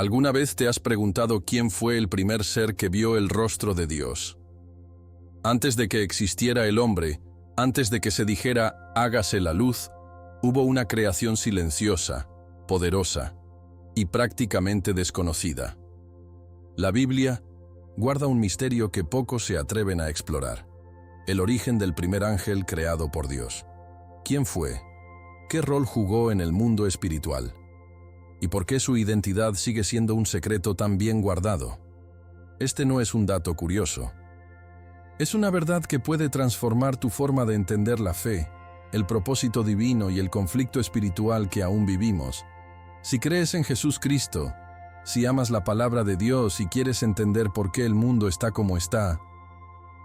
¿Alguna vez te has preguntado quién fue el primer ser que vio el rostro de Dios? Antes de que existiera el hombre, antes de que se dijera «hágase la luz», hubo una creación silenciosa, poderosa y prácticamente desconocida. La Biblia guarda un misterio que pocos se atreven a explorar: el origen del primer ángel creado por Dios. ¿Quién fue? ¿Qué rol jugó en el mundo espiritual? ¿Y por qué su identidad sigue siendo un secreto tan bien guardado? Este no es un dato curioso. Es una verdad que puede transformar tu forma de entender la fe, el propósito divino y el conflicto espiritual que aún vivimos. Si crees en Jesús Cristo, si amas la palabra de Dios y quieres entender por qué el mundo está como está,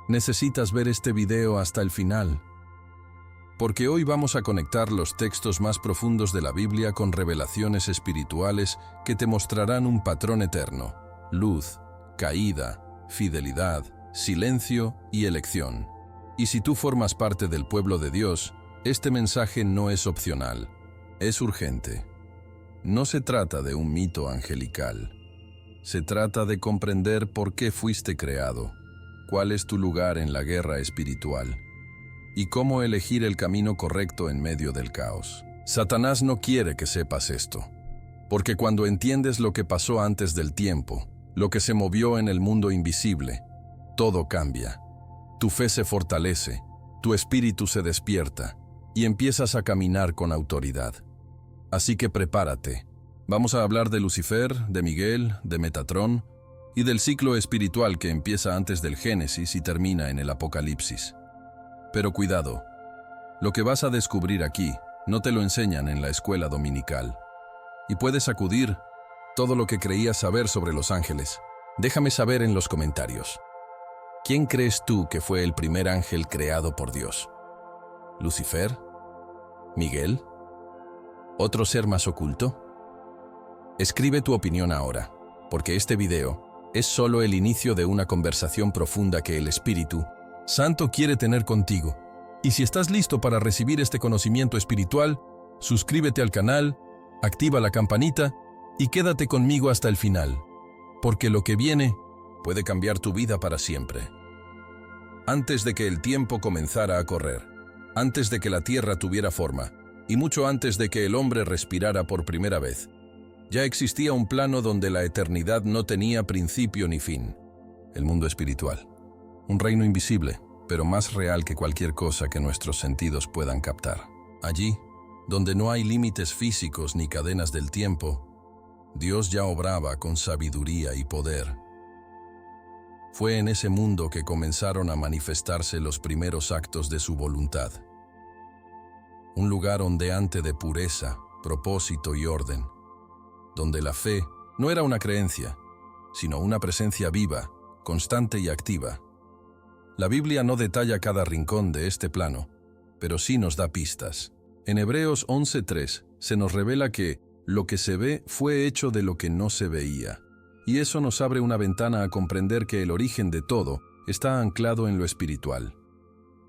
necesitas ver este video hasta el final. Porque hoy vamos a conectar los textos más profundos de la Biblia con revelaciones espirituales que te mostrarán un patrón eterno: luz, caída, fidelidad, silencio y elección. Y si tú formas parte del pueblo de Dios, este mensaje no es opcional, es urgente. No se trata de un mito angelical. Se trata de comprender por qué fuiste creado, cuál es tu lugar en la guerra espiritual y cómo elegir el camino correcto en medio del caos. Satanás no quiere que sepas esto, porque cuando entiendes lo que pasó antes del tiempo, lo que se movió en el mundo invisible, todo cambia. Tu fe se fortalece, tu espíritu se despierta y empiezas a caminar con autoridad. Así que prepárate. Vamos a hablar de Lucifer, de Miguel, de Metatrón y del ciclo espiritual que empieza antes del Génesis y termina en el Apocalipsis. Pero cuidado, lo que vas a descubrir aquí no te lo enseñan en la escuela dominical. Y puedes sacudir todo lo que creías saber sobre los ángeles. Déjame saber en los comentarios. ¿Quién crees tú que fue el primer ángel creado por Dios? ¿Lucifer? ¿Miguel? ¿Otro ser más oculto? Escribe tu opinión ahora, porque este video es solo el inicio de una conversación profunda que el Espíritu Santo quiere tener contigo. Y si estás listo para recibir este conocimiento espiritual, suscríbete al canal, activa la campanita y quédate conmigo hasta el final, porque lo que viene puede cambiar tu vida para siempre. Antes de que el tiempo comenzara a correr, antes de que la tierra tuviera forma, y mucho antes de que el hombre respirara por primera vez, ya existía un plano donde la eternidad no tenía principio ni fin: el mundo espiritual. Un reino invisible, pero más real que cualquier cosa que nuestros sentidos puedan captar. Allí, donde no hay límites físicos ni cadenas del tiempo, Dios ya obraba con sabiduría y poder. Fue en ese mundo que comenzaron a manifestarse los primeros actos de su voluntad. Un lugar ondeante de pureza, propósito y orden, donde la fe no era una creencia, sino una presencia viva, constante y activa. La Biblia no detalla cada rincón de este plano, pero sí nos da pistas. En Hebreos 11:3 se nos revela que lo que se ve fue hecho de lo que no se veía, y eso nos abre una ventana a comprender que el origen de todo está anclado en lo espiritual.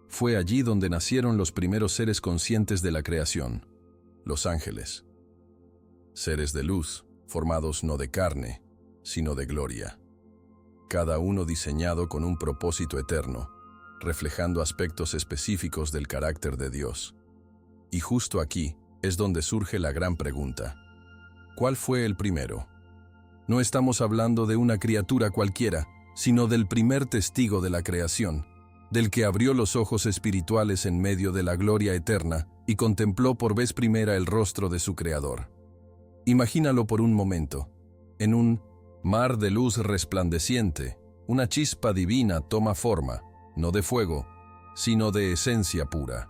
Fue allí donde nacieron los primeros seres conscientes de la creación, los ángeles. Seres de luz, formados no de carne, sino de gloria. Cada uno diseñado con un propósito eterno, reflejando aspectos específicos del carácter de Dios. Y justo aquí es donde surge la gran pregunta: ¿cuál fue el primero? No estamos hablando de una criatura cualquiera, sino del primer testigo de la creación, del que abrió los ojos espirituales en medio de la gloria eterna y contempló por vez primera el rostro de su Creador. Imagínalo por un momento. En un mar de luz resplandeciente, una chispa divina toma forma, no de fuego, sino de esencia pura.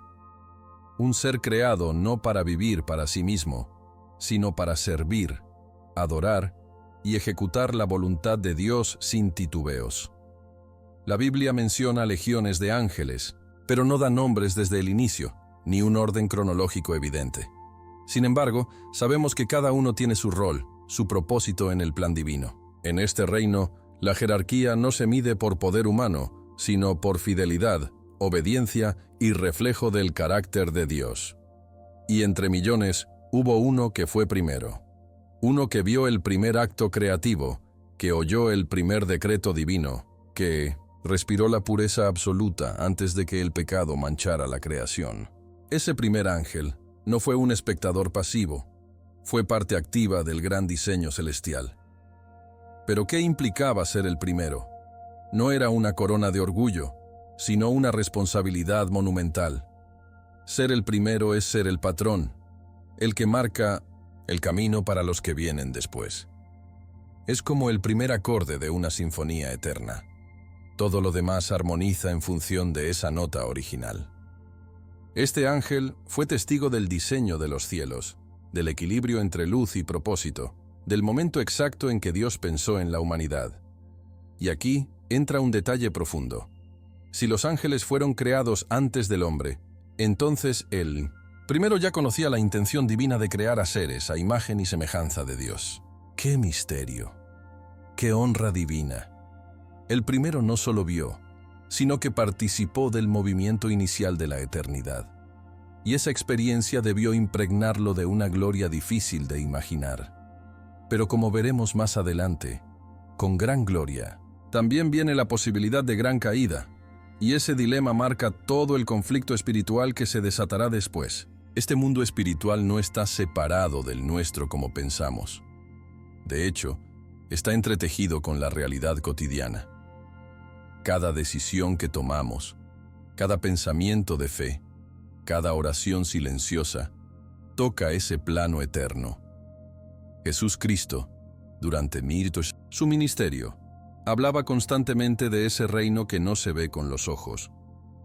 Un ser creado no para vivir para sí mismo, sino para servir, adorar y ejecutar la voluntad de Dios sin titubeos. La Biblia menciona legiones de ángeles, pero no da nombres desde el inicio, ni un orden cronológico evidente. Sin embargo, sabemos que cada uno tiene su rol, su propósito en el plan divino. En este reino, la jerarquía no se mide por poder humano, sino por fidelidad, obediencia y reflejo del carácter de Dios. Y entre millones hubo uno que fue primero. uno que vio el primer acto creativo, que oyó el primer decreto divino, que respiró la pureza absoluta antes de que el pecado manchara la creación. Ese primer ángel no fue un espectador pasivo, fue parte activa del gran diseño celestial. ¿Pero qué implicaba ser el primero? No era una corona de orgullo, sino una responsabilidad monumental. Ser el primero es ser el patrón, el que marca el camino para los que vienen después. Es como el primer acorde de una sinfonía eterna. Todo lo demás armoniza en función de esa nota original. Este ángel fue testigo del diseño de los cielos, del equilibrio entre luz y propósito, del momento exacto en que Dios pensó en la humanidad. Y aquí entra un detalle profundo. Si los ángeles fueron creados antes del hombre, entonces él primero ya conocía la intención divina de crear a seres a imagen y semejanza de Dios. ¡Qué misterio! ¡Qué honra divina! El primero no solo vio, sino que participó del movimiento inicial de la eternidad. Y esa experiencia debió impregnarlo de una gloria difícil de imaginar. Pero como veremos más adelante, con gran gloria, también viene la posibilidad de gran caída, y ese dilema marca todo el conflicto espiritual que se desatará después. Este mundo espiritual no está separado del nuestro como pensamos. De hecho, está entretejido con la realidad cotidiana. Cada decisión que tomamos, cada pensamiento de fe, cada oración silenciosa, toca ese plano eterno. Jesús Cristo, durante su ministerio, hablaba constantemente de ese reino que no se ve con los ojos,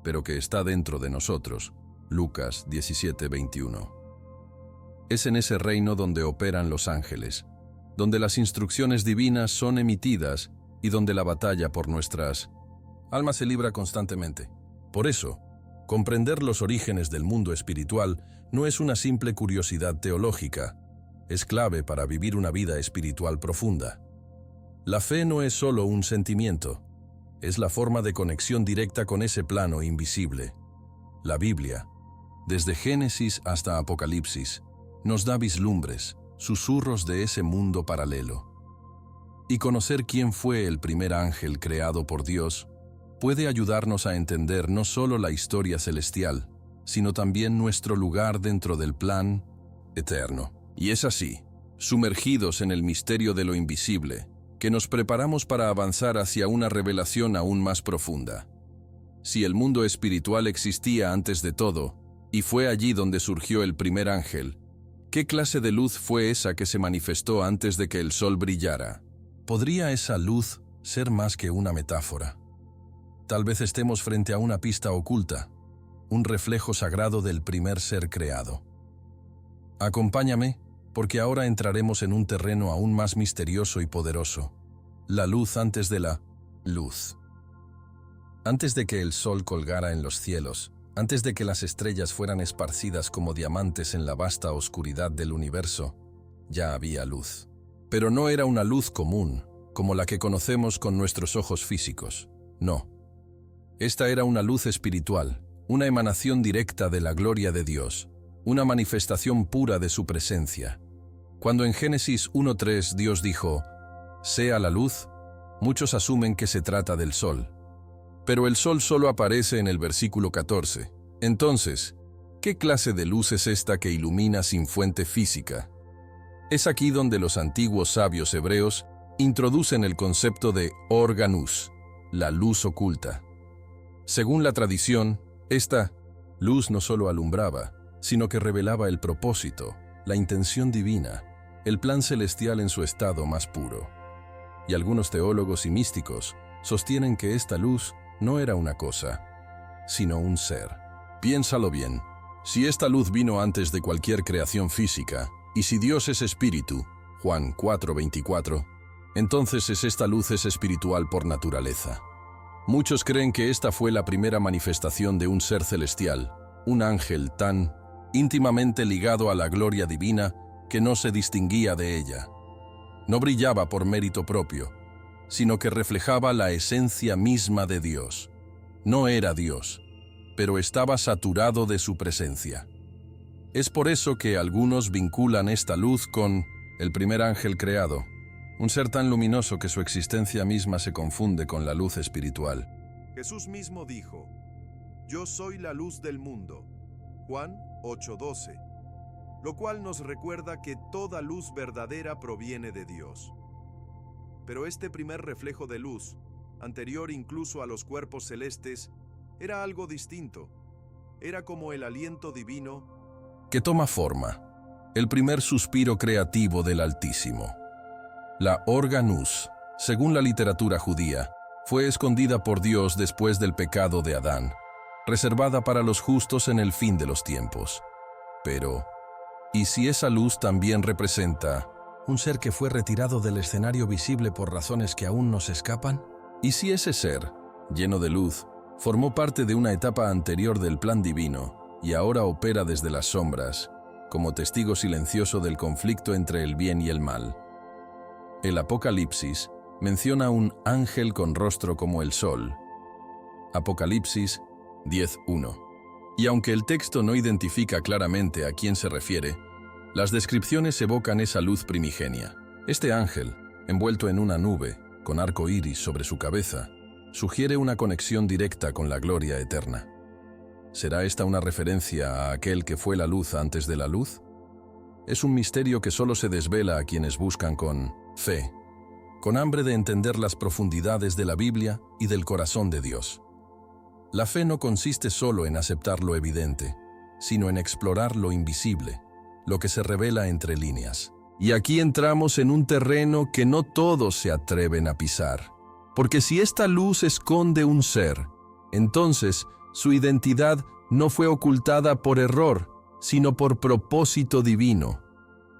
pero que está dentro de nosotros. Lucas 17:21. Es en ese reino donde operan los ángeles, donde las instrucciones divinas son emitidas y donde la batalla por nuestras almas se libra constantemente. Por eso, comprender los orígenes del mundo espiritual no es una simple curiosidad teológica, es clave para vivir una vida espiritual profunda. La fe no es solo un sentimiento, es la forma de conexión directa con ese plano invisible. La Biblia, desde Génesis hasta Apocalipsis, nos da vislumbres, susurros de ese mundo paralelo. Y conocer quién fue el primer ángel creado por Dios puede ayudarnos a entender no solo la historia celestial, sino también nuestro lugar dentro del plan eterno. Y es así, sumergidos en el misterio de lo invisible, que nos preparamos para avanzar hacia una revelación aún más profunda. Si el mundo espiritual existía antes de todo, y fue allí donde surgió el primer ángel, ¿qué clase de luz fue esa que se manifestó antes de que el sol brillara? ¿Podría esa luz ser más que una metáfora? Tal vez estemos frente a una pista oculta, un reflejo sagrado del primer ser creado. Acompáñame, porque ahora entraremos en un terreno aún más misterioso y poderoso, la luz antes de la luz. Antes de que el sol colgara en los cielos, antes de que las estrellas fueran esparcidas como diamantes en la vasta oscuridad del universo, ya había luz. Pero no era una luz común, como la que conocemos con nuestros ojos físicos. No. Esta era una luz espiritual, una emanación directa de la gloria de Dios, una manifestación pura de su presencia. Cuando en Génesis 1:3 Dios dijo, «Sea la luz», muchos asumen que se trata del sol. Pero el sol solo aparece en el versículo 14. Entonces, ¿qué clase de luz es esta que ilumina sin fuente física? Es aquí donde los antiguos sabios hebreos introducen el concepto de organus, la luz oculta. Según la tradición, esta luz no solo alumbraba, sino que revelaba el propósito, la intención divina, el plan celestial en su estado más puro. Y algunos teólogos y místicos sostienen que esta luz no era una cosa, sino un ser. Piénsalo bien, si esta luz vino antes de cualquier creación física, y si Dios es espíritu, Juan 4:24, entonces esta luz es espiritual por naturaleza. Muchos creen que esta fue la primera manifestación de un ser celestial, un ángel tan íntimamente ligado a la gloria divina que no se distinguía de ella. No brillaba por mérito propio, sino que reflejaba la esencia misma de Dios. No era Dios, pero estaba saturado de su presencia. Es por eso que algunos vinculan esta luz con el primer ángel creado, un ser tan luminoso que su existencia misma se confunde con la luz espiritual. Jesús mismo dijo: Yo soy la luz del mundo. Juan 8:12. Lo cual nos recuerda que toda luz verdadera proviene de Dios. Pero este primer reflejo de luz, anterior incluso a los cuerpos celestes, era algo distinto. Era como el aliento divino que toma forma, el primer suspiro creativo del Altísimo. La Organus, según la literatura judía, fue escondida por Dios después del pecado de Adán, reservada para los justos en el fin de los tiempos. Pero, ¿y si esa luz también representa un ser que fue retirado del escenario visible por razones que aún nos escapan? ¿Y si ese ser, lleno de luz, formó parte de una etapa anterior del plan divino y ahora opera desde las sombras, como testigo silencioso del conflicto entre el bien y el mal? El Apocalipsis menciona un ángel con rostro como el sol. Apocalipsis 10:1. Y aunque el texto no identifica claramente a quién se refiere, las descripciones evocan esa luz primigenia. Este ángel, envuelto en una nube, con arco iris sobre su cabeza, sugiere una conexión directa con la gloria eterna. ¿Será esta una referencia a aquel que fue la luz antes de la luz? Es un misterio que solo se desvela a quienes buscan con fe, con hambre de entender las profundidades de la Biblia y del corazón de Dios. La fe no consiste solo en aceptar lo evidente, sino en explorar lo invisible, lo que se revela entre líneas. Y aquí entramos en un terreno que no todos se atreven a pisar. Porque si esta luz esconde un ser, entonces su identidad no fue ocultada por error, sino por propósito divino.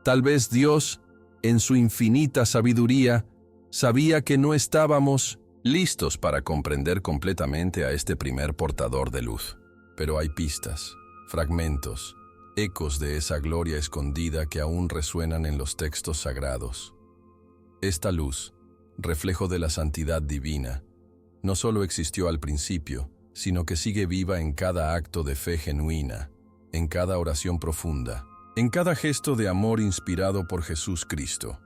Tal vez Dios, en su infinita sabiduría, sabía que no estábamos listos para comprender completamente a este primer portador de luz. Pero hay pistas, fragmentos, ecos de esa gloria escondida que aún resuenan en los textos sagrados. Esta luz, reflejo de la santidad divina, no solo existió al principio, sino que sigue viva en cada acto de fe genuina, en cada oración profunda, en cada gesto de amor inspirado por Jesús Cristo.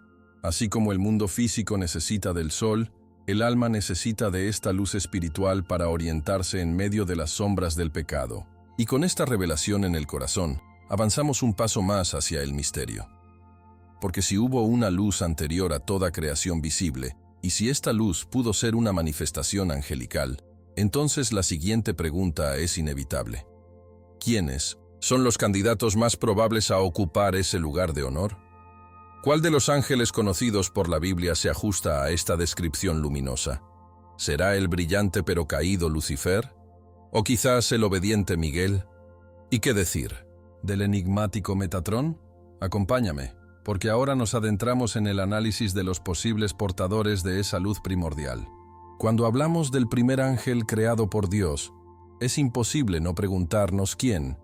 Así como el mundo físico necesita del sol, el alma necesita de esta luz espiritual para orientarse en medio de las sombras del pecado. Y con esta revelación en el corazón, avanzamos un paso más hacia el misterio. Porque si hubo una luz anterior a toda creación visible, y si esta luz pudo ser una manifestación angelical, entonces la siguiente pregunta es inevitable. ¿Quiénes son los candidatos más probables a ocupar ese lugar de honor? ¿Cuál de los ángeles conocidos por la Biblia se ajusta a esta descripción luminosa? ¿Será el brillante pero caído Lucifer? ¿O quizás el obediente Miguel? ¿Y qué decir del enigmático Metatrón? Acompáñame, porque ahora nos adentramos en el análisis de los posibles portadores de esa luz primordial. Cuando hablamos del primer ángel creado por Dios, es imposible no preguntarnos quién,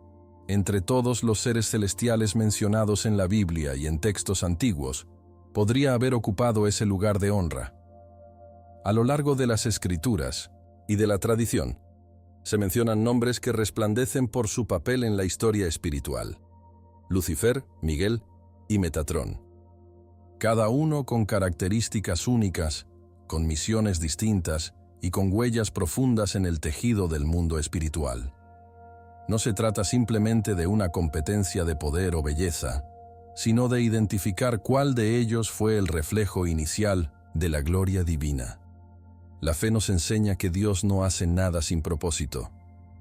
entre todos los seres celestiales mencionados en la Biblia y en textos antiguos, podría haber ocupado ese lugar de honra. A lo largo de las Escrituras y de la tradición, se mencionan nombres que resplandecen por su papel en la historia espiritual: Lucifer, Miguel y Metatrón. Cada uno con características únicas, con misiones distintas y con huellas profundas en el tejido del mundo espiritual. No se trata simplemente de una competencia de poder o belleza, sino de identificar cuál de ellos fue el reflejo inicial de la gloria divina. La fe nos enseña que Dios no hace nada sin propósito,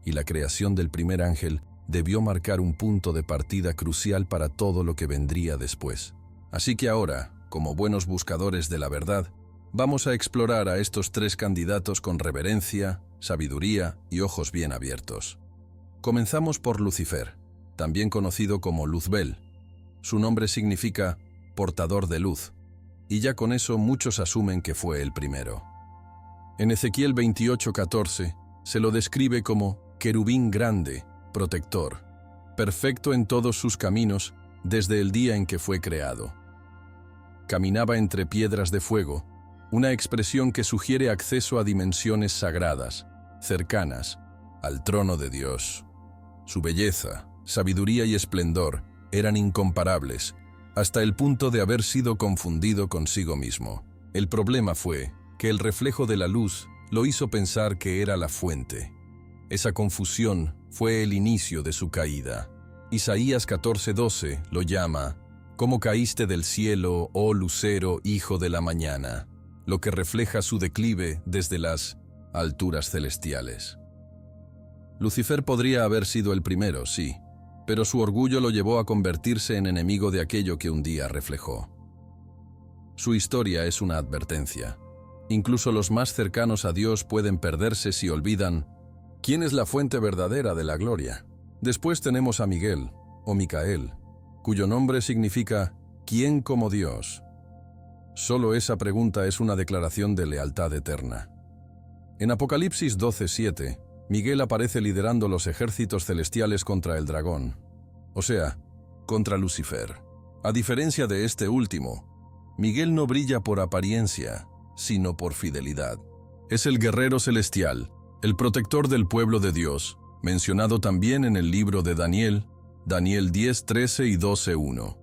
y la creación del primer ángel debió marcar un punto de partida crucial para todo lo que vendría después. Así que ahora, como buenos buscadores de la verdad, vamos a explorar a estos tres candidatos con reverencia, sabiduría y ojos bien abiertos. Comenzamos por Lucifer, también conocido como Luzbel. Su nombre significa portador de luz, y ya con eso muchos asumen que fue el primero. En Ezequiel 28:14 se lo describe como querubín grande, protector, perfecto en todos sus caminos desde el día en que fue creado. Caminaba entre piedras de fuego, una expresión que sugiere acceso a dimensiones sagradas, cercanas al trono de Dios. Su belleza, sabiduría y esplendor eran incomparables, hasta el punto de haber sido confundido consigo mismo. El problema fue que el reflejo de la luz lo hizo pensar que era la fuente. Esa confusión fue el inicio de su caída. Isaías 14:12 lo llama, «Como caíste del cielo, oh lucero, hijo de la mañana», lo que refleja su declive desde las alturas celestiales. Lucifer podría haber sido el primero, sí, pero su orgullo lo llevó a convertirse en enemigo de aquello que un día reflejó. Su historia es una advertencia. Incluso los más cercanos a Dios pueden perderse si olvidan quién es la fuente verdadera de la gloria. Después tenemos a Miguel, o Micael, cuyo nombre significa «¿Quién como Dios?». Solo esa pregunta es una declaración de lealtad eterna. En Apocalipsis 12:7, Miguel aparece liderando los ejércitos celestiales contra el dragón, o sea, contra Lucifer. A diferencia de este último, Miguel no brilla por apariencia, sino por fidelidad. Es el guerrero celestial, el protector del pueblo de Dios, mencionado también en el libro de Daniel, Daniel 10:13 y 12:1.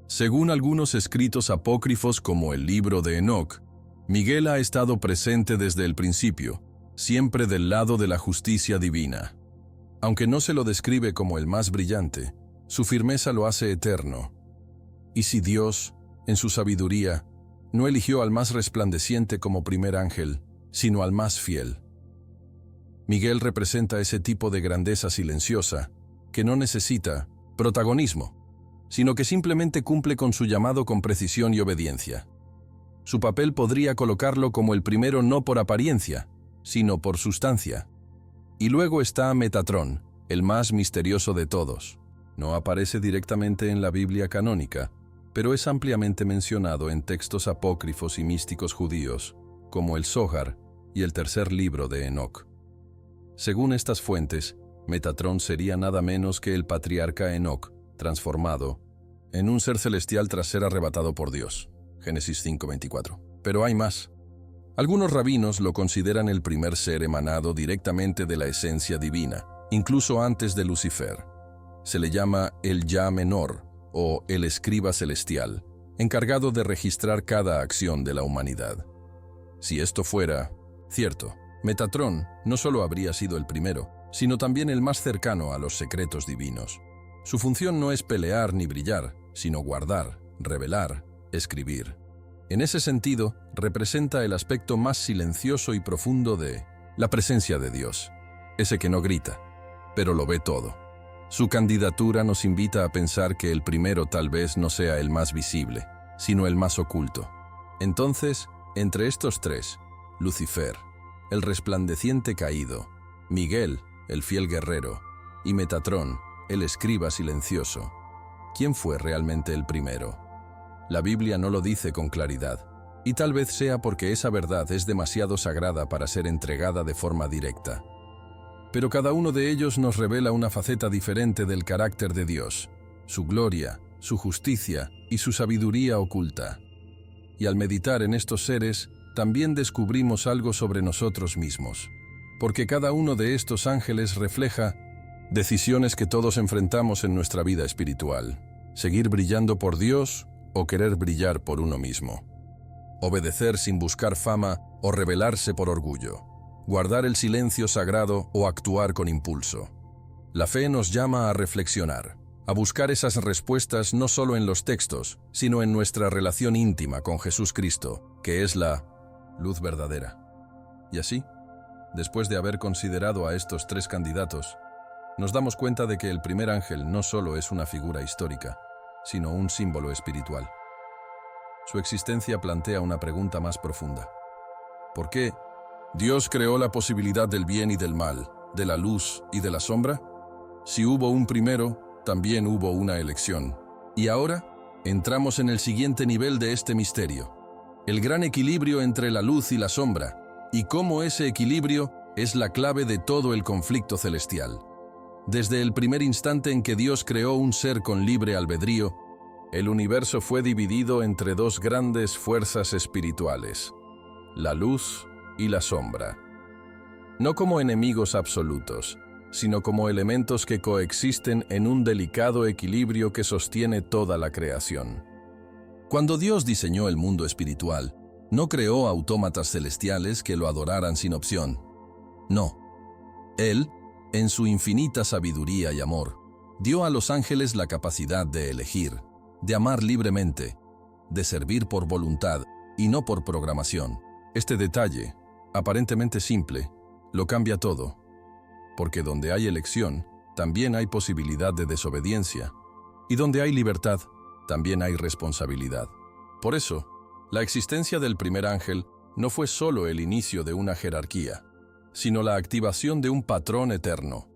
Según algunos escritos apócrifos como el libro de Enoc, Miguel ha estado presente desde el principio, siempre del lado de la justicia divina. Aunque no se lo describe como el más brillante, su firmeza lo hace eterno. ¿Y si Dios, en su sabiduría, no eligió al más resplandeciente como primer ángel, sino al más fiel? Miguel representa ese tipo de grandeza silenciosa, que no necesita protagonismo, sino que simplemente cumple con su llamado con precisión y obediencia. Su papel podría colocarlo como el primero no por apariencia, sino por sustancia. Y luego está Metatrón, el más misterioso de todos. No aparece directamente en la Biblia canónica, pero es ampliamente mencionado en textos apócrifos y místicos judíos, como el Zohar y el tercer libro de Enoc. Según estas fuentes, Metatrón sería nada menos que el patriarca Enoc, transformado en un ser celestial tras ser arrebatado por Dios. Génesis 5:24. Pero hay más. Algunos rabinos lo consideran el primer ser emanado directamente de la esencia divina, incluso antes de Lucifer. Se le llama el Ya Menor, o el escriba celestial, encargado de registrar cada acción de la humanidad. Si esto fuera cierto, Metatrón no solo habría sido el primero, sino también el más cercano a los secretos divinos. Su función no es pelear ni brillar, sino guardar, revelar, escribir. En ese sentido, representa el aspecto más silencioso y profundo de la presencia de Dios, ese que no grita, pero lo ve todo. Su candidatura nos invita a pensar que el primero tal vez no sea el más visible, sino el más oculto. Entonces, entre estos tres, Lucifer, el resplandeciente caído, Miguel, el fiel guerrero, y Metatrón, el escriba silencioso, ¿quién fue realmente el primero? La Biblia no lo dice con claridad, y tal vez sea porque esa verdad es demasiado sagrada para ser entregada de forma directa. Pero cada uno de ellos nos revela una faceta diferente del carácter de Dios, su gloria, su justicia y su sabiduría oculta. Y al meditar en estos seres, también descubrimos algo sobre nosotros mismos, porque cada uno de estos ángeles refleja decisiones que todos enfrentamos en nuestra vida espiritual: seguir brillando por Dios o querer brillar por uno mismo, obedecer sin buscar fama o rebelarse por orgullo, guardar el silencio sagrado o actuar con impulso. La fe nos llama a reflexionar, a buscar esas respuestas no solo en los textos, sino en nuestra relación íntima con Jesús Cristo, que es la luz verdadera. Y así, después de haber considerado a estos tres candidatos, nos damos cuenta de que el primer ángel no solo es una figura histórica, sino un símbolo espiritual. Su existencia plantea una pregunta más profunda. ¿Por qué Dios creó la posibilidad del bien y del mal, de la luz y de la sombra? Si hubo un primero, también hubo una elección. Y ahora, entramos en el siguiente nivel de este misterio: el gran equilibrio entre la luz y la sombra, y cómo ese equilibrio es la clave de todo el conflicto celestial. Desde el primer instante en que Dios creó un ser con libre albedrío, el universo fue dividido entre dos grandes fuerzas espirituales: la luz y la sombra. No como enemigos absolutos, sino como elementos que coexisten en un delicado equilibrio que sostiene toda la creación. Cuando Dios diseñó el mundo espiritual, no creó autómatas celestiales que lo adoraran sin opción. No. Él, en su infinita sabiduría y amor, dio a los ángeles la capacidad de elegir, de amar libremente, de servir por voluntad y no por programación. Este detalle, aparentemente simple, lo cambia todo, porque donde hay elección, también hay posibilidad de desobediencia, y donde hay libertad, también hay responsabilidad. Por eso, la existencia del primer ángel no fue solo el inicio de una jerarquía, sino la activación de un patrón eterno,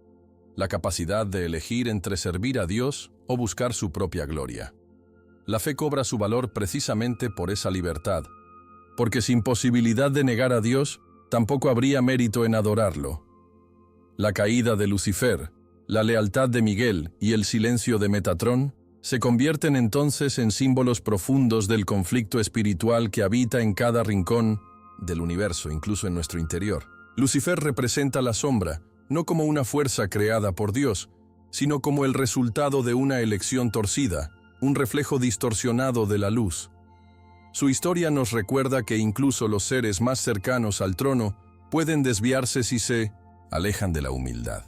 la capacidad de elegir entre servir a Dios o buscar su propia gloria. La fe cobra su valor precisamente por esa libertad, porque sin posibilidad de negar a Dios, tampoco habría mérito en adorarlo. La caída de Lucifer, la lealtad de Miguel y el silencio de Metatrón se convierten entonces en símbolos profundos del conflicto espiritual que habita en cada rincón del universo, incluso en nuestro interior. Lucifer representa la sombra, no como una fuerza creada por Dios, sino como el resultado de una elección torcida, un reflejo distorsionado de la luz. Su historia nos recuerda que incluso los seres más cercanos al trono pueden desviarse si se alejan de la humildad.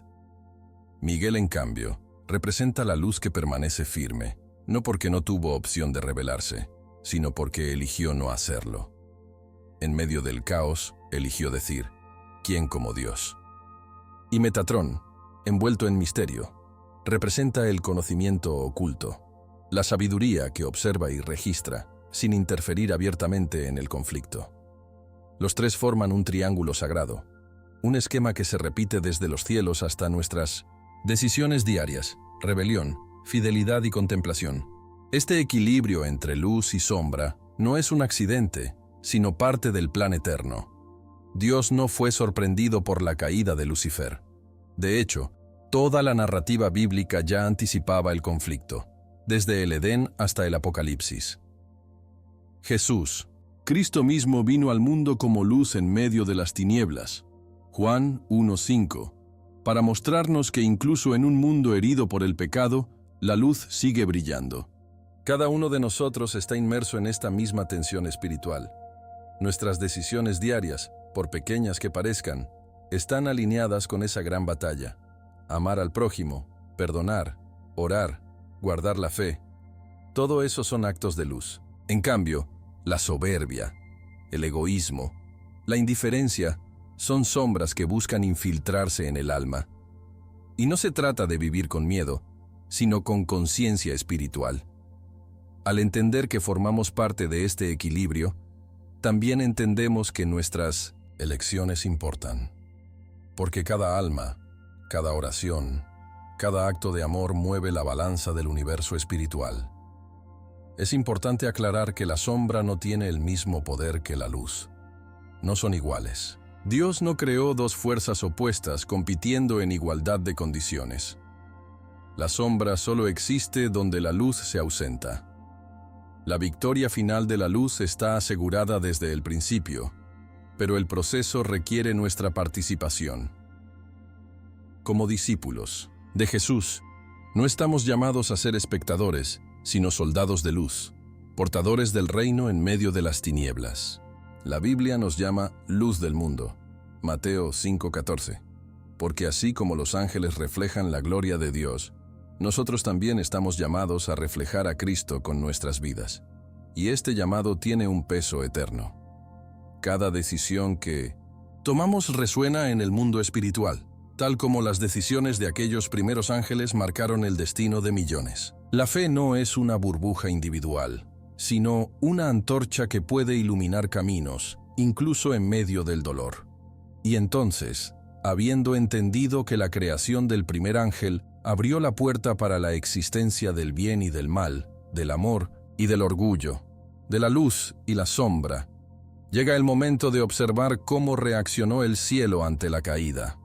Miguel, en cambio, representa la luz que permanece firme, no porque no tuvo opción de rebelarse, sino porque eligió no hacerlo. En medio del caos, eligió decir, ¿quién como Dios? Y Metatrón, envuelto en misterio, representa el conocimiento oculto, la sabiduría que observa y registra, sin interferir abiertamente en el conflicto. Los tres forman un triángulo sagrado, un esquema que se repite desde los cielos hasta nuestras decisiones diarias, rebelión, fidelidad y contemplación. Este equilibrio entre luz y sombra no es un accidente, sino parte del plan eterno. Dios no fue sorprendido por la caída de Lucifer. De hecho, toda la narrativa bíblica ya anticipaba el conflicto, desde el Edén hasta el Apocalipsis. Jesús, Cristo mismo, vino al mundo como luz en medio de las tinieblas. Juan 1:5, para mostrarnos que incluso en un mundo herido por el pecado, la luz sigue brillando. Cada uno de nosotros está inmerso en esta misma tensión espiritual. Nuestras decisiones diarias, por pequeñas que parezcan, están alineadas con esa gran batalla. Amar al prójimo, perdonar, orar, guardar la fe. Todo eso son actos de luz. En cambio, la soberbia, el egoísmo, la indiferencia son sombras que buscan infiltrarse en el alma. Y no se trata de vivir con miedo, sino con conciencia espiritual. Al entender que formamos parte de este equilibrio, también entendemos que nuestras elecciones importan. Porque cada alma, cada oración, cada acto de amor mueve la balanza del universo espiritual. Es importante aclarar que la sombra no tiene el mismo poder que la luz. No son iguales. Dios no creó dos fuerzas opuestas compitiendo en igualdad de condiciones. La sombra solo existe donde la luz se ausenta. La victoria final de la luz está asegurada desde el principio, pero el proceso requiere nuestra participación. Como discípulos de Jesús, no estamos llamados a ser espectadores, sino soldados de luz, portadores del reino en medio de las tinieblas. La Biblia nos llama luz del mundo, Mateo 5:14, porque así como los ángeles reflejan la gloria de Dios, nosotros también estamos llamados a reflejar a Cristo con nuestras vidas. Y este llamado tiene un peso eterno. Cada decisión que tomamos resuena en el mundo espiritual, tal como las decisiones de aquellos primeros ángeles marcaron el destino de millones. La fe no es una burbuja individual, sino una antorcha que puede iluminar caminos, incluso en medio del dolor. Y entonces, habiendo entendido que la creación del primer ángel abrió la puerta para la existencia del bien y del mal, del amor y del orgullo, de la luz y la sombra, llega el momento de observar cómo reaccionó el cielo ante la caída.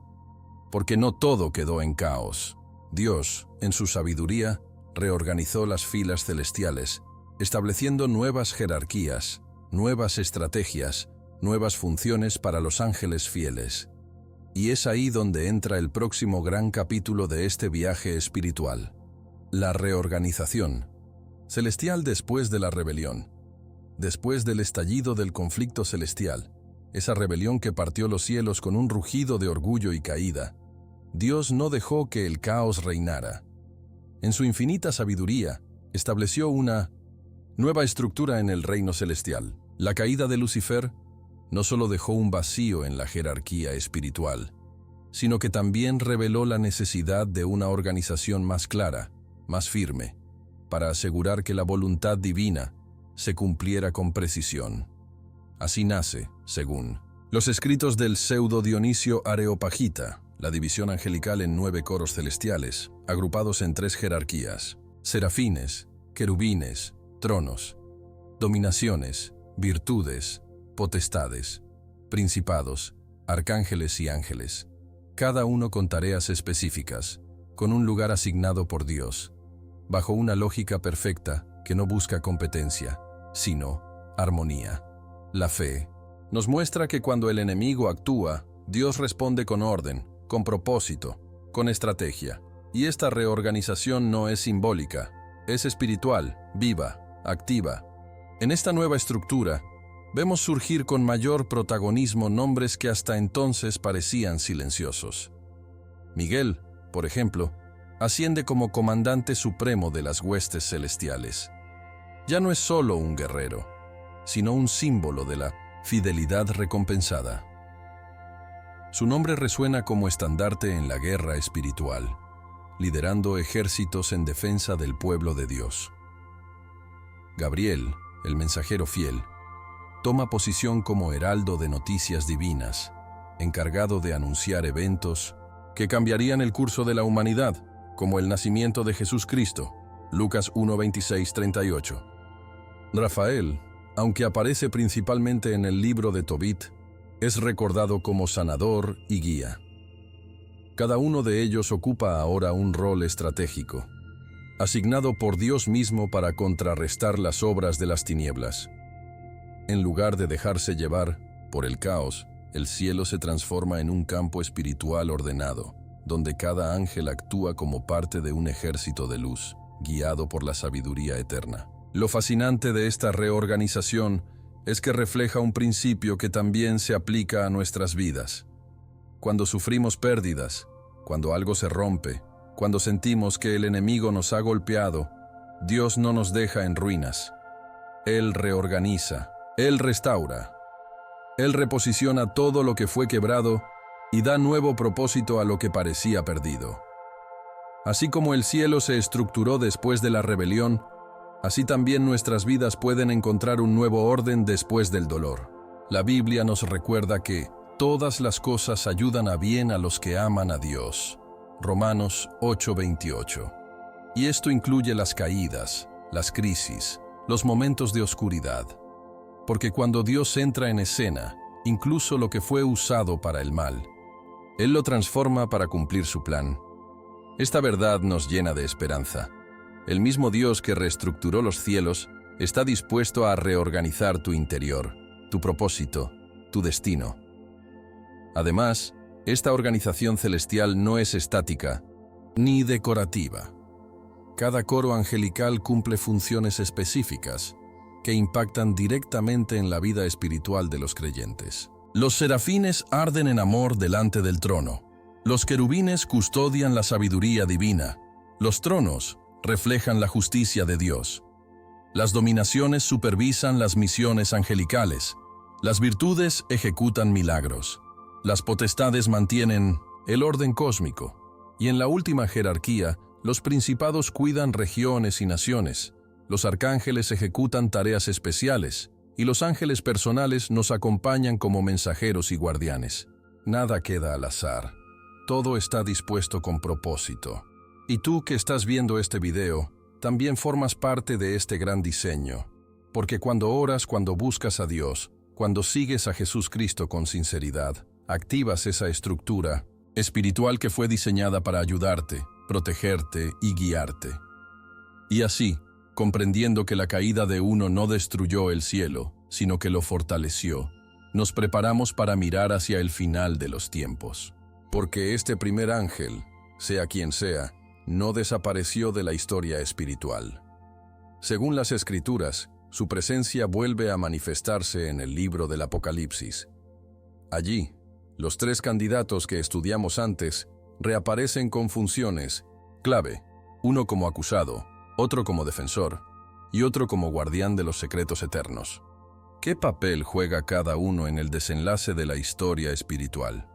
Porque no todo quedó en caos. Dios, en su sabiduría, reorganizó las filas celestiales, estableciendo nuevas jerarquías, nuevas estrategias, nuevas funciones para los ángeles fieles. Y es ahí donde entra el próximo gran capítulo de este viaje espiritual: la reorganización celestial después de la rebelión. Después del estallido del conflicto celestial, esa rebelión que partió los cielos con un rugido de orgullo y caída, Dios no dejó que el caos reinara. En su infinita sabiduría, estableció una nueva estructura en el reino celestial. La caída de Lucifer no solo dejó un vacío en la jerarquía espiritual, sino que también reveló la necesidad de una organización más clara, más firme, para asegurar que la voluntad divina se cumpliera con precisión. Así nace, según los escritos del pseudo Dionisio Areopagita, la división angelical en 9 coros celestiales, agrupados en 3 jerarquías: serafines, querubines, tronos, dominaciones, virtudes, potestades, principados, arcángeles y ángeles, cada uno con tareas específicas, con un lugar asignado por Dios, bajo una lógica perfecta que no busca competencia, sino armonía. La fe nos muestra que cuando el enemigo actúa, Dios responde con orden, con propósito, con estrategia. Y esta reorganización no es simbólica, es espiritual, viva, activa. En esta nueva estructura, vemos surgir con mayor protagonismo nombres que hasta entonces parecían silenciosos. Miguel, por ejemplo, asciende como comandante supremo de las huestes celestiales. Ya no es solo un guerrero, sino un símbolo de la fidelidad recompensada. Su nombre resuena como estandarte en la guerra espiritual, liderando ejércitos en defensa del pueblo de Dios. Gabriel, el mensajero fiel, toma posición como heraldo de noticias divinas, encargado de anunciar eventos que cambiarían el curso de la humanidad, como el nacimiento de Jesús Cristo, Lucas 1:26-38. Rafael, aunque aparece principalmente en el libro de Tobit, es recordado como sanador y guía. Cada uno de ellos ocupa ahora un rol estratégico, asignado por Dios mismo para contrarrestar las obras de las tinieblas. En lugar de dejarse llevar por el caos, el cielo se transforma en un campo espiritual ordenado, donde cada ángel actúa como parte de un ejército de luz, guiado por la sabiduría eterna. Lo fascinante de esta reorganización es que refleja un principio que también se aplica a nuestras vidas. Cuando sufrimos pérdidas, cuando algo se rompe, cuando sentimos que el enemigo nos ha golpeado, Dios no nos deja en ruinas. Él reorganiza, Él restaura, Él reposiciona todo lo que fue quebrado y da nuevo propósito a lo que parecía perdido. Así como el cielo se estructuró después de la rebelión, así también nuestras vidas pueden encontrar un nuevo orden después del dolor. La Biblia nos recuerda que todas las cosas ayudan a bien a los que aman a Dios. Romanos 8:28. Y esto incluye las caídas, las crisis, los momentos de oscuridad. Porque cuando Dios entra en escena, incluso lo que fue usado para el mal, Él lo transforma para cumplir su plan. Esta verdad nos llena de esperanza. El mismo Dios que reestructuró los cielos está dispuesto a reorganizar tu interior, tu propósito, tu destino. Además, esta organización celestial no es estática ni decorativa. Cada coro angelical cumple funciones específicas que impactan directamente en la vida espiritual de los creyentes. Los serafines arden en amor delante del trono. Los querubines custodian la sabiduría divina. Los tronos reflejan la justicia de Dios. Las dominaciones supervisan las misiones angelicales. Las virtudes ejecutan milagros. Las potestades mantienen el orden cósmico. Y en la última jerarquía, los principados cuidan regiones y naciones. Los arcángeles ejecutan tareas especiales. Y los ángeles personales nos acompañan como mensajeros y guardianes. Nada queda al azar. Todo está dispuesto con propósito. Y tú que estás viendo este video, también formas parte de este gran diseño. Porque cuando oras, cuando buscas a Dios, cuando sigues a Jesús Cristo con sinceridad, activas esa estructura espiritual que fue diseñada para ayudarte, protegerte y guiarte. Y así, comprendiendo que la caída de uno no destruyó el cielo, sino que lo fortaleció, nos preparamos para mirar hacia el final de los tiempos. porque este primer ángel, sea quien sea, no desapareció de la historia espiritual. Según las Escrituras, su presencia vuelve a manifestarse en el libro del Apocalipsis. Allí, los tres candidatos que estudiamos antes reaparecen con funciones clave, uno como acusado, otro como defensor y otro como guardián de los secretos eternos. ¿Qué papel juega cada uno en el desenlace de la historia espiritual?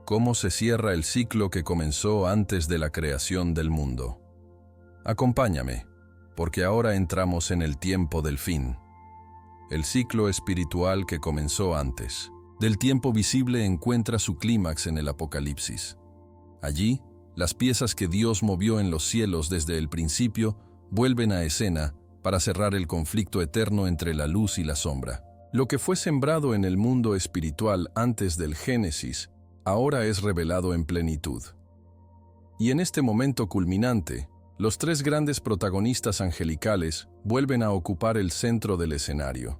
¿Cómo se cierra el ciclo que comenzó antes de la creación del mundo? Acompáñame, porque ahora entramos en el tiempo del fin. El ciclo espiritual que comenzó antes del tiempo visible encuentra su clímax en el Apocalipsis. Allí, las piezas que Dios movió en los cielos desde el principio vuelven a escena para cerrar el conflicto eterno entre la luz y la sombra. Lo que fue sembrado en el mundo espiritual antes del Génesis, ahora es revelado en plenitud. Y en este momento culminante, los tres grandes protagonistas angelicales vuelven a ocupar el centro del escenario.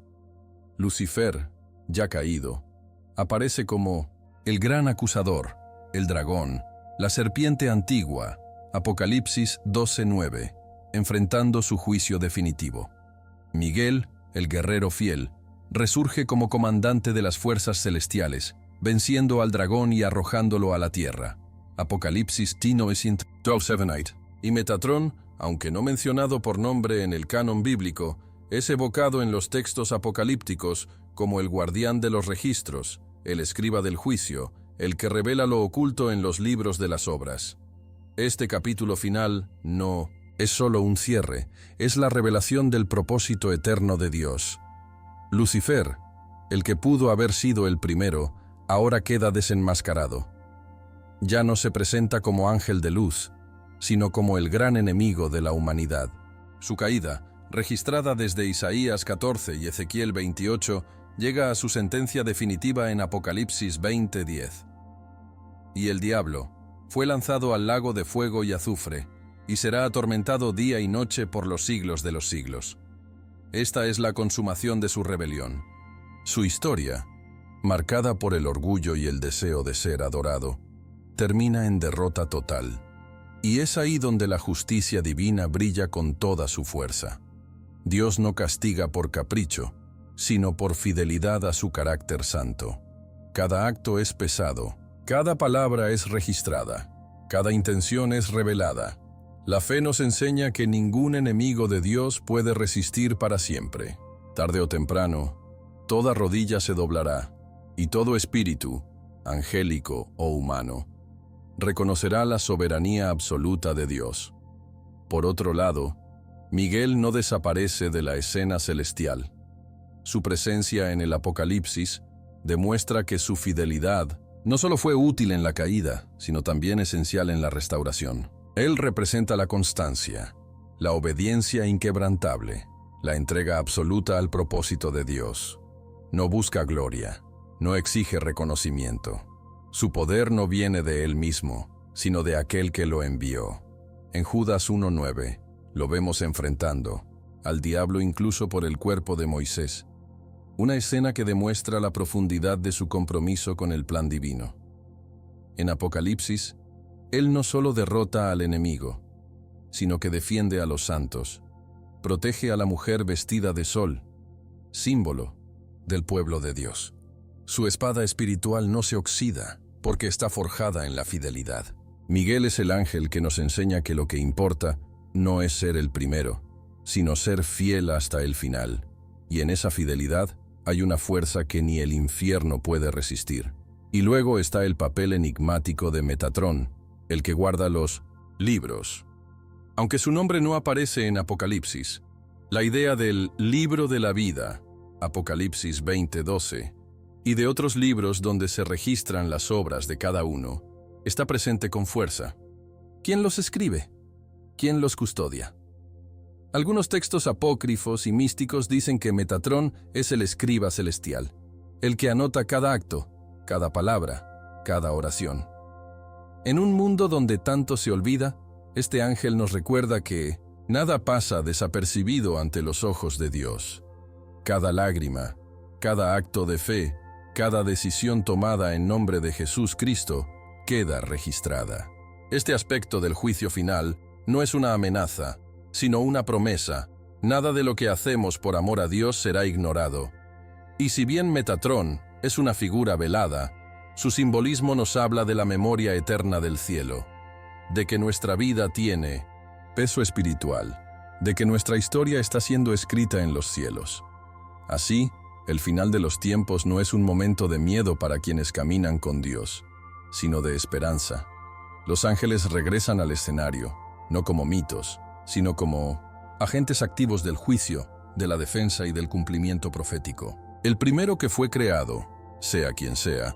Lucifer, ya caído, aparece como el gran acusador, el dragón, la serpiente antigua, Apocalipsis 12:9, enfrentando su juicio definitivo. Miguel, el guerrero fiel, resurge como comandante de las fuerzas celestiales, venciendo al dragón y arrojándolo a la tierra. Apocalipsis 12:8. Y Metatrón, aunque no mencionado por nombre en el canon bíblico, es evocado en los textos apocalípticos como el guardián de los registros, el escriba del juicio, el que revela lo oculto en los libros de las obras. Este capítulo final no es solo un cierre, es la revelación del propósito eterno de Dios. Lucifer, el que pudo haber sido el primero, ahora queda desenmascarado. Ya no se presenta como ángel de luz, sino como el gran enemigo de la humanidad. Su caída, registrada desde Isaías 14 y Ezequiel 28, llega a su sentencia definitiva en Apocalipsis 20:10. Y el diablo fue lanzado al lago de fuego y azufre, y será atormentado día y noche por los siglos de los siglos. Esta es la consumación de su rebelión. Su historia, marcada por el orgullo y el deseo de ser adorado, termina en derrota total. Y es ahí donde la justicia divina brilla con toda su fuerza. Dios no castiga por capricho, sino por fidelidad a su carácter santo. Cada acto es pesado, cada palabra es registrada, cada intención es revelada. La fe nos enseña que ningún enemigo de Dios puede resistir para siempre. Tarde o temprano, toda rodilla se doblará, y todo espíritu, angélico o humano, reconocerá la soberanía absoluta de Dios. Por otro lado, Miguel no desaparece de la escena celestial. Su presencia en el Apocalipsis demuestra que su fidelidad no solo fue útil en la caída, sino también esencial en la restauración. Él representa la constancia, la obediencia inquebrantable, la entrega absoluta al propósito de Dios. No busca gloria, no exige reconocimiento. Su poder no viene de él mismo, sino de aquel que lo envió. En Judas 1:9 lo vemos enfrentando al diablo incluso por el cuerpo de Moisés, una escena que demuestra la profundidad de su compromiso con el plan divino. En Apocalipsis, él no solo derrota al enemigo, sino que defiende a los santos, protege a la mujer vestida de sol, símbolo del pueblo de Dios. Su espada espiritual no se oxida, porque está forjada en la fidelidad. Miguel es el ángel que nos enseña que lo que importa no es ser el primero, sino ser fiel hasta el final. Y en esa fidelidad hay una fuerza que ni el infierno puede resistir. Y luego está el papel enigmático de Metatrón, el que guarda los libros. Aunque su nombre no aparece en Apocalipsis, la idea del libro de la vida, Apocalipsis 20:12, y de otros libros donde se registran las obras de cada uno, está presente con fuerza. ¿Quién los escribe? ¿Quién los custodia? Algunos textos apócrifos y místicos dicen que Metatrón es el escriba celestial, el que anota cada acto, cada palabra, cada oración. En un mundo donde tanto se olvida, este ángel nos recuerda que nada pasa desapercibido ante los ojos de Dios. Cada lágrima, cada acto de fe, cada decisión tomada en nombre de Jesús Cristo queda registrada. Este aspecto del juicio final no es una amenaza, sino una promesa. Nada de lo que hacemos por amor a Dios será ignorado. Y si bien Metatrón es una figura velada, su simbolismo nos habla de la memoria eterna del cielo, de que nuestra vida tiene peso espiritual, de que nuestra historia está siendo escrita en los cielos. Así, el final de los tiempos no es un momento de miedo para quienes caminan con Dios, sino de esperanza. Los ángeles regresan al escenario, no como mitos, sino como agentes activos del juicio, de la defensa y del cumplimiento profético. El primero que fue creado, sea quien sea,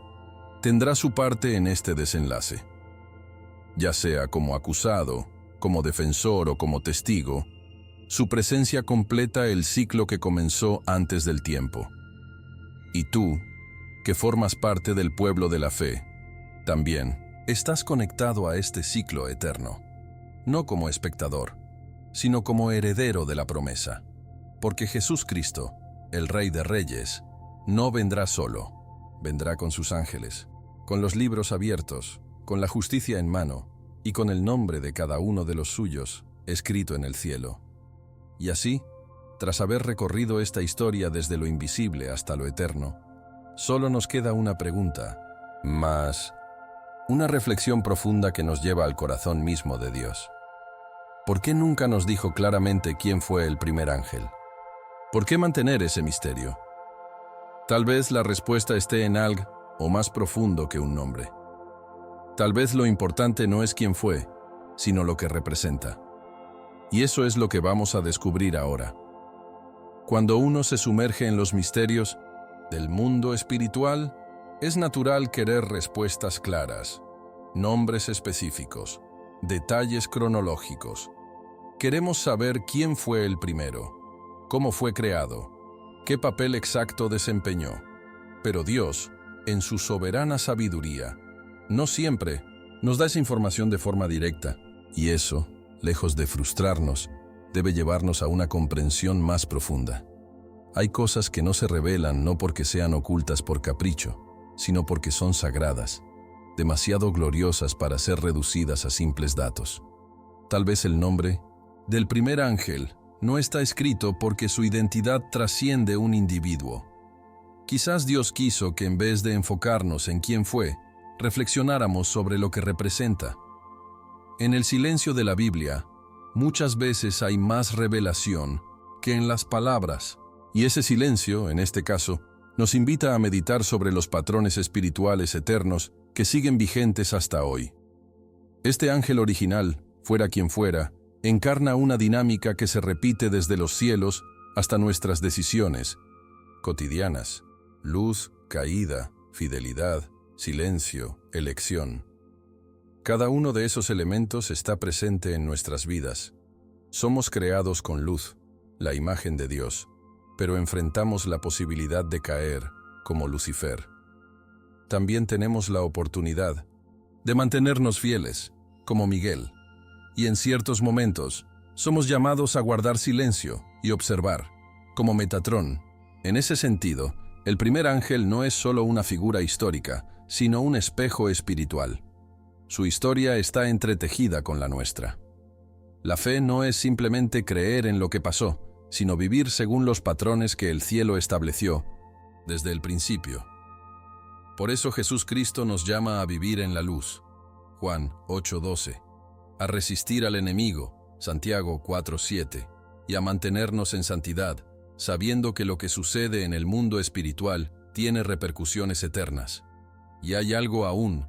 tendrá su parte en este desenlace. Ya sea como acusado, como defensor o como testigo, su presencia completa el ciclo que comenzó antes del tiempo. Y tú, que formas parte del pueblo de la fe, también estás conectado a este ciclo eterno, no como espectador, sino como heredero de la promesa. Porque Jesús Cristo, el Rey de Reyes, no vendrá solo, vendrá con sus ángeles, con los libros abiertos, con la justicia en mano y con el nombre de cada uno de los suyos escrito en el cielo. Y así, tras haber recorrido esta historia desde lo invisible hasta lo eterno, solo nos queda una pregunta, más una reflexión profunda que nos lleva al corazón mismo de Dios. ¿Por qué nunca nos dijo claramente quién fue el primer ángel? ¿Por qué mantener ese misterio? Tal vez la respuesta esté en algo más profundo que un nombre. Tal vez lo importante no es quién fue, sino lo que representa. Y eso es lo que vamos a descubrir ahora. Cuando uno se sumerge en los misterios del mundo espiritual, es natural querer respuestas claras, nombres específicos, detalles cronológicos. Queremos saber quién fue el primero, cómo fue creado, qué papel exacto desempeñó. Pero Dios, en su soberana sabiduría, no siempre nos da esa información de forma directa, y eso, lejos de frustrarnos, debe llevarnos a una comprensión más profunda. Hay cosas que no se revelan no porque sean ocultas por capricho, sino porque son sagradas, demasiado gloriosas para ser reducidas a simples datos. Tal vez el nombre del primer ángel no está escrito porque su identidad trasciende un individuo. Quizás Dios quiso que en vez de enfocarnos en quién fue, reflexionáramos sobre lo que representa. En el silencio de la Biblia, muchas veces hay más revelación que en las palabras, y ese silencio, en este caso, nos invita a meditar sobre los patrones espirituales eternos que siguen vigentes hasta hoy. Este ángel original, fuera quien fuera, encarna una dinámica que se repite desde los cielos hasta nuestras decisiones cotidianas: luz, caída, fidelidad, silencio, elección. Cada uno de esos elementos está presente en nuestras vidas. Somos creados con luz, la imagen de Dios, pero enfrentamos la posibilidad de caer, como Lucifer. También tenemos la oportunidad de mantenernos fieles, como Miguel, y en ciertos momentos somos llamados a guardar silencio y observar, como Metatrón. En ese sentido, el primer ángel no es solo una figura histórica, sino un espejo espiritual. Su historia está entretejida con la nuestra. La fe no es simplemente creer en lo que pasó, sino vivir según los patrones que el cielo estableció desde el principio. Por eso Jesús Cristo nos llama a vivir en la luz, Juan 8:12, a resistir al enemigo, Santiago 4:7, y a mantenernos en santidad, sabiendo que lo que sucede en el mundo espiritual tiene repercusiones eternas. Y hay algo aún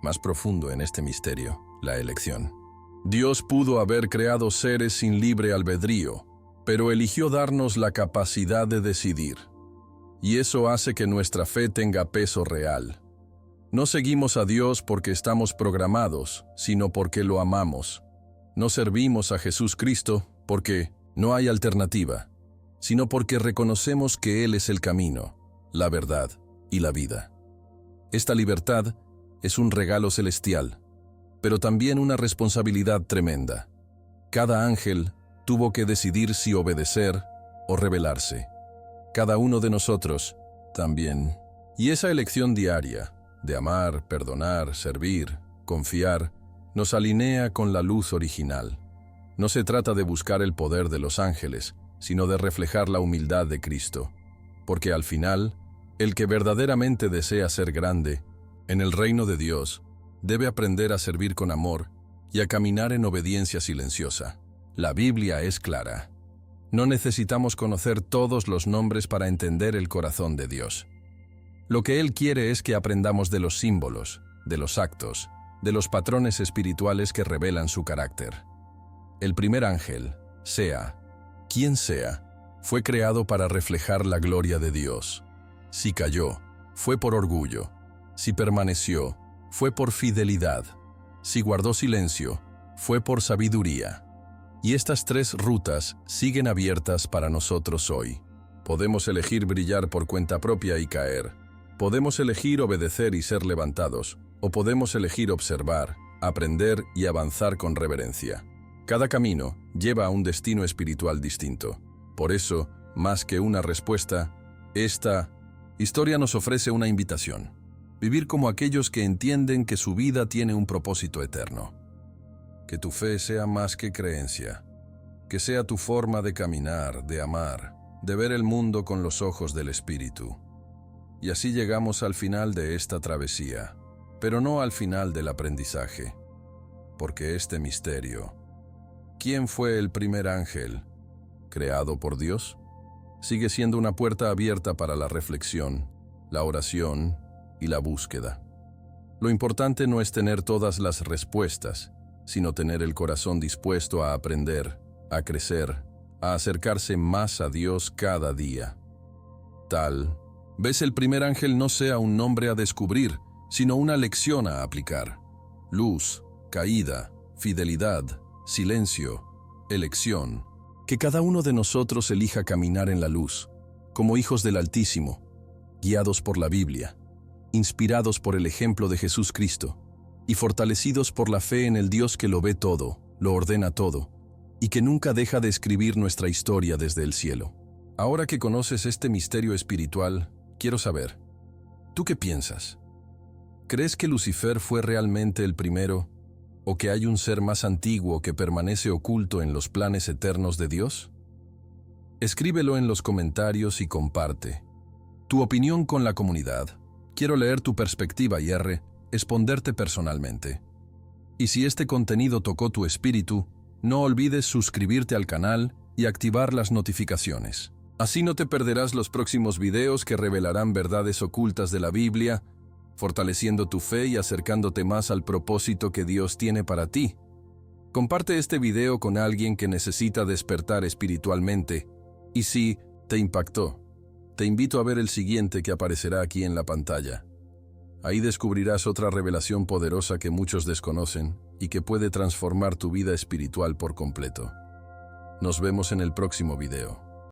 más profundo en este misterio: la elección. Dios pudo haber creado seres sin libre albedrío, pero eligió darnos la capacidad de decidir. Y eso hace que nuestra fe tenga peso real. No seguimos a Dios porque estamos programados, sino porque lo amamos. No servimos a Jesús Cristo porque no hay alternativa, sino porque reconocemos que Él es el camino, la verdad y la vida. Esta libertad es un regalo celestial, pero también una responsabilidad tremenda. Cada ángel tuvo que decidir si obedecer o rebelarse. Cada uno de nosotros también. Y esa elección diaria de amar, perdonar, servir, confiar, nos alinea con la luz original. No se trata de buscar el poder de los ángeles, sino de reflejar la humildad de Cristo. Porque al final, el que verdaderamente desea ser grande en el reino de Dios debe aprender a servir con amor y a caminar en obediencia silenciosa. La Biblia es clara. No necesitamos conocer todos los nombres para entender el corazón de Dios. Lo que Él quiere es que aprendamos de los símbolos, de los actos, de los patrones espirituales que revelan su carácter. El primer ángel, sea, quien sea, fue creado para reflejar la gloria de Dios. Si cayó, fue por orgullo. Si permaneció, fue por fidelidad. Si guardó silencio, fue por sabiduría. Y estas tres rutas siguen abiertas para nosotros hoy. Podemos elegir brillar por cuenta propia y caer. Podemos elegir obedecer y ser levantados. O podemos elegir observar, aprender y avanzar con reverencia. Cada camino lleva a un destino espiritual distinto. Por eso, más que una respuesta, esta historia nos ofrece una invitación. Vivir como aquellos que entienden que su vida tiene un propósito eterno. Que tu fe sea más que creencia. Que sea tu forma de caminar, de amar, de ver el mundo con los ojos del Espíritu. Y así llegamos al final de esta travesía, pero no al final del aprendizaje. Porque este misterio, ¿quién fue el primer ángel creado por Dios?, sigue siendo una puerta abierta para la reflexión, la oración y la búsqueda. Lo importante no es tener todas las respuestas, sino tener el corazón dispuesto a aprender, a crecer, a acercarse más a Dios cada día. Tal vez el primer ángel no sea un nombre a descubrir, sino una lección a aplicar. Luz, caída, fidelidad, silencio, elección. Que cada uno de nosotros elija caminar en la luz, como hijos del Altísimo, guiados por la Biblia, inspirados por el ejemplo de Jesús Cristo y fortalecidos por la fe en el Dios que lo ve todo, lo ordena todo y que nunca deja de escribir nuestra historia desde el cielo. Ahora que conoces este misterio espiritual, quiero saber, ¿tú qué piensas? ¿Crees que Lucifer fue realmente el primero o que hay un ser más antiguo que permanece oculto en los planes eternos de Dios? Escríbelo en los comentarios y comparte tu opinión con la comunidad. Quiero leer tu perspectiva y responderte personalmente. Y si este contenido tocó tu espíritu, no olvides suscribirte al canal y activar las notificaciones. Así no te perderás los próximos videos que revelarán verdades ocultas de la Biblia, fortaleciendo tu fe y acercándote más al propósito que Dios tiene para ti. Comparte este video con alguien que necesita despertar espiritualmente. Y si te impactó, te invito a ver el siguiente que aparecerá aquí en la pantalla. Ahí descubrirás otra revelación poderosa que muchos desconocen y que puede transformar tu vida espiritual por completo. Nos vemos en el próximo video.